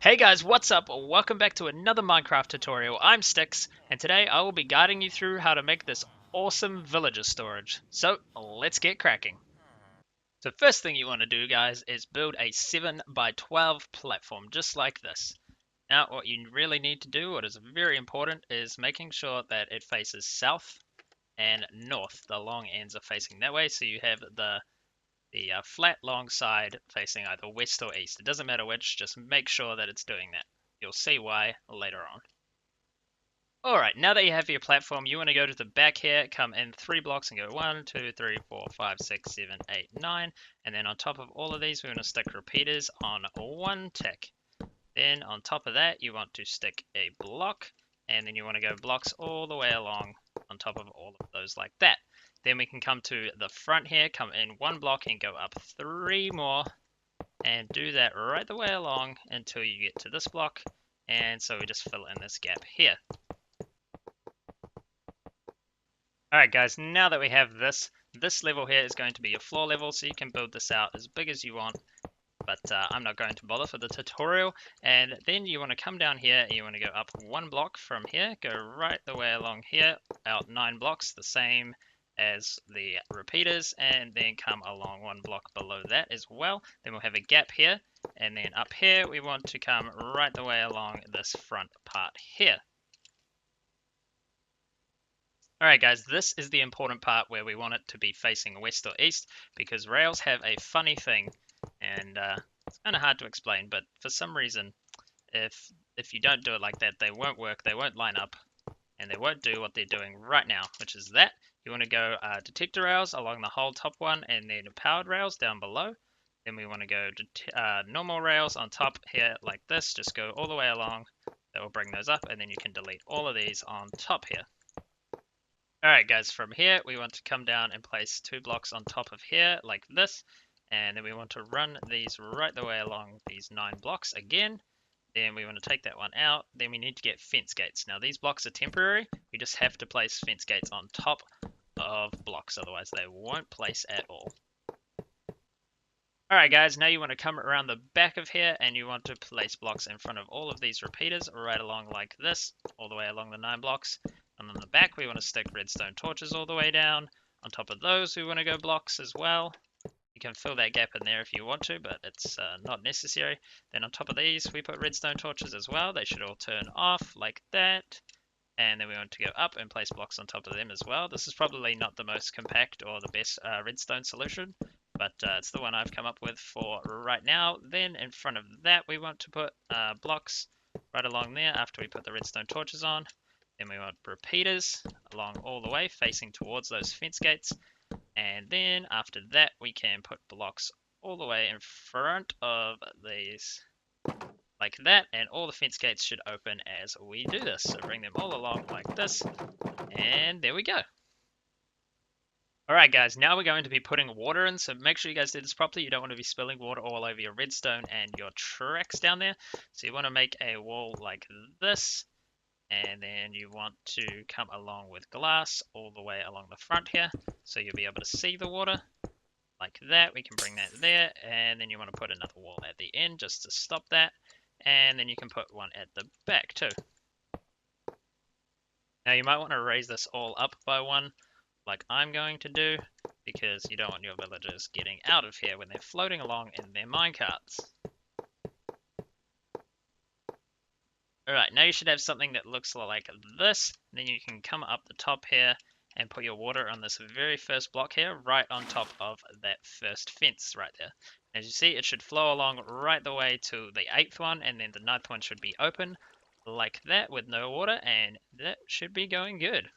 Hey guys, what's up? Welcome back to another Minecraft tutorial. I'm Styx, and today I will be guiding you through how to make this awesome villager storage. So, let's get cracking. So first thing you want to do, guys, is build a 7 by 12 platform, just like this. Now, what you really need to do, what is very important, is making sure that it faces south and north. The long ends are facing that way, so you have the flat long side facing either west or east. It doesn't matter which, just make sure that it's doing that. You'll see why later on. Alright, now that you have your platform, you want to go to the back here, come in 3 blocks and go 1, 2, 3, 4, 5, 6, 7, 8, 9. And then on top of all of these, we want to stick repeaters on 1 tick. Then on top of that, you want to stick a block, and then you want to go blocks all the way along on top of all of those like that. Then we can come to the front here, come in 1 block and go up 3 more, and do that right the way along until you get to this block. And so we just fill in this gap here. Alright guys, now that we have this level here is going to be your floor level, so you can build this out as big as you want, but I'm not going to bother for the tutorial. And then you want to come down here, and you want to go up 1 block from here, go right the way along here, out 9 blocks, the same as the repeaters, and then come along 1 block below that as well. Then we'll have a gap here, and then up here we want to come right the way along this front part here. Alright guys, this is the important part where we want it to be facing west or east, because rails have a funny thing, and it's kind of hard to explain, but for some reason, if you don't do it like that, they won't work, they won't line up, and they won't do what they're doing right now, which is that. You want to go detector rails along the whole top one, and then powered rails down below. Then we want to go normal rails on top here like this, just go all the way along. That will bring those up, and then you can delete all of these on top here. Alright guys, from here we want to come down and place 2 blocks on top of here like this, and then we want to run these right the way along these 9 blocks again. Then we want to take that one out. Then we need to get fence gates. Now these blocks are temporary, we just have to place fence gates on top of blocks, otherwise they won't place at all. Alright guys, now you want to come around the back of here, and you want to place blocks in front of all of these repeaters right along like this, all the way along the 9 blocks. And on the back we want to stick redstone torches all the way down. On top of those we want to go blocks as well. You can fill that gap in there if you want to, but it's not necessary. Then on top of these we put redstone torches as well. They should all turn off like that. And then we want to go up and place blocks on top of them as well. This is probably not the most compact or the best redstone solution, but it's the one I've come up with for right now. Then in front of that we want to put blocks right along there after we put the redstone torches on. Then we want repeaters along all the way facing towards those fence gates. And then after that we can put blocks all the way in front of these like that, and all the fence gates should open as we do this. So bring them all along like this, and there we go. Alright guys, now we're going to be putting water in, so make sure you guys do this properly. You don't want to be spilling water all over your redstone and your tracks down there. So you want to make a wall like this. And then you want to come along with glass all the way along the front here, so you'll be able to see the water like that. We can bring that there, and then you want to put another wall at the end just to stop that, and then you can put one at the back too. Now you might want to raise this all up by 1 like I'm going to do, because you don't want your villagers getting out of here when they're floating along in their minecarts. Alright, now you should have something that looks like this. Then you can come up the top here and put your water on this very first block here, right on top of that first fence right there. As you see, it should flow along right the way to the 8th one, and then the 9th one should be open like that with no water, and that should be going good.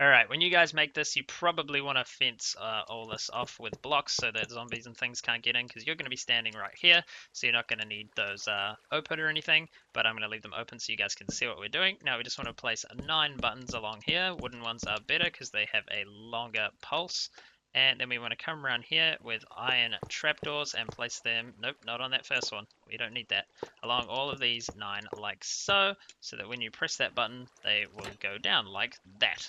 Alright, when you guys make this, you probably want to fence all this off with blocks so that zombies and things can't get in, because you're going to be standing right here, so you're not going to need those open or anything, but I'm going to leave them open so you guys can see what we're doing. Now we just want to place 9 buttons along here. Wooden ones are better because they have a longer pulse. And then we want to come around here with iron trapdoors and place them, nope, not on that first one, we don't need that, along all of these 9 like so that when you press that button, they will go down like that.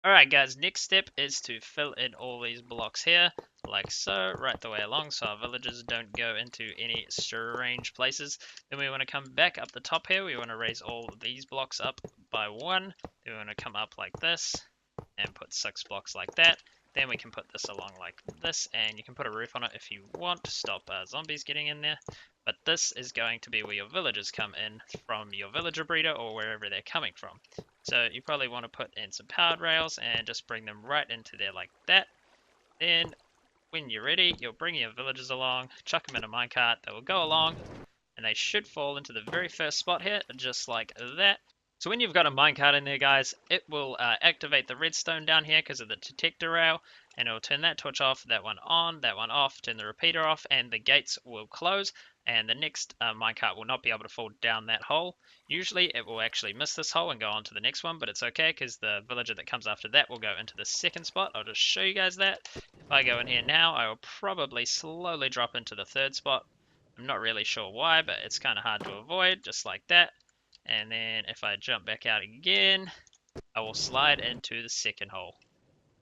Alright guys, next step is to fill in all these blocks here, like so, right the way along, so our villagers don't go into any strange places. Then we want to come back up the top here, we want to raise all of these blocks up by 1, then we want to come up like this, and put 6 blocks like that. Then we can put this along like this, and you can put a roof on it if you want to stop zombies getting in there. But this is going to be where your villagers come in from your villager breeder or wherever they're coming from. So you probably want to put in some powered rails and just bring them right into there like that. Then when you're ready, you'll bring your villagers along, chuck them in a minecart, they will go along, and they should fall into the very first spot here, just like that. So when you've got a minecart in there, guys, it will activate the redstone down here because of the detector rail, and it will turn that torch off, that one on, that one off, turn the repeater off, and the gates will close, and the next minecart will not be able to fall down that hole. Usually it will actually miss this hole and go on to the next one, but it's okay because the villager that comes after that will go into the second spot. I'll just show you guys that. If I go in here now, I will probably slowly drop into the third spot. I'm not really sure why, but it's kind of hard to avoid, just like that. And then if I jump back out again, I will slide into the second hole.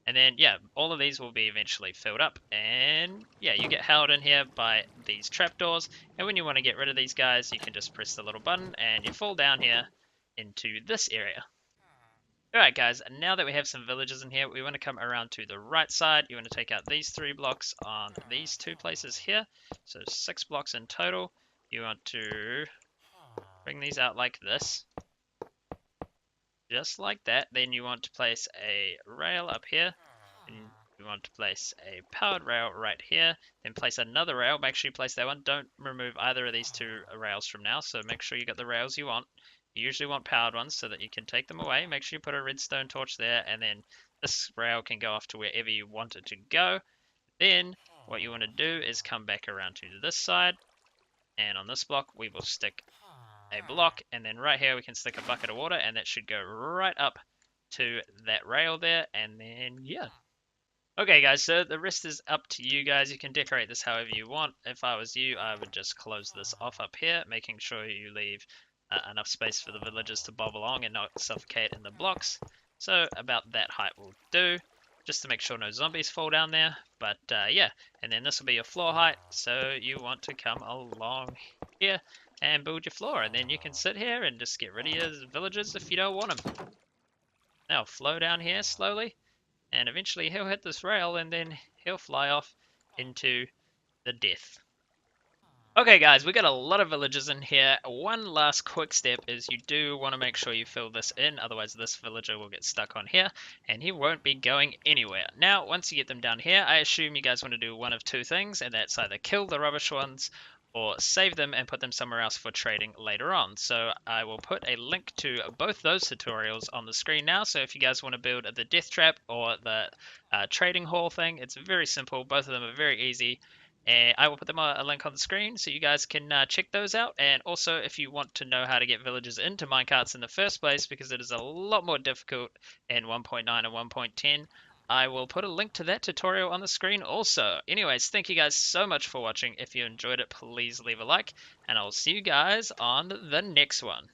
And then, yeah, all of these will be eventually filled up. And, yeah, you get held in here by these trapdoors. And when you want to get rid of these guys, you can just press the little button and you fall down here into this area. Alright guys, now that we have some villages in here, we want to come around to the right side. You want to take out these 3 blocks on these 2 places here. So 6 blocks in total. You want to bring these out like this. Just like that. Then you want to place a rail up here. And you want to place a powered rail right here. Then place another rail. Make sure you place that one. Don't remove either of these 2 rails from now. So make sure you got the rails you want. You usually want powered ones so that you can take them away. Make sure you put a redstone torch there. And then this rail can go off to wherever you want it to go. Then what you want to do is come back around to this side. And on this block we will stick a block, and then right here we can stick a bucket of water, and that should go right up to that rail there. And then yeah, okay guys, so the rest is up to you guys. You can decorate this however you want. If I was you, I would just close this off up here, making sure you leave enough space for the villagers to bob along and not suffocate in the blocks. So about that height will do, just to make sure no zombies fall down there. But yeah, and then this will be your floor height, so you want to come along here and build your floor, and then you can sit here and just get rid of your villagers if you don't want them. Now flow down here slowly, and eventually he'll hit this rail, and then he'll fly off into the death. Okay guys, we got a lot of villagers in here. One last quick step is you do want to make sure you fill this in, otherwise this villager will get stuck on here and he won't be going anywhere. Now once you get them down here, I assume you guys want to do one of 2 things, and that's either kill the rubbish ones or save them and put them somewhere else for trading later on. So I will put a link to both those tutorials on the screen now, so if you guys want to build the death trap or the trading hall thing, it's very simple. Both of them are very easy. And I will put them a link on the screen so you guys can check those out. And also, if you want to know how to get villagers into minecarts in the first place, because it is a lot more difficult in 1.9 and 1.10, I will put a link to that tutorial on the screen also. Anyways, thank you guys so much for watching. If you enjoyed it, please leave a like, and I'll see you guys on the next one.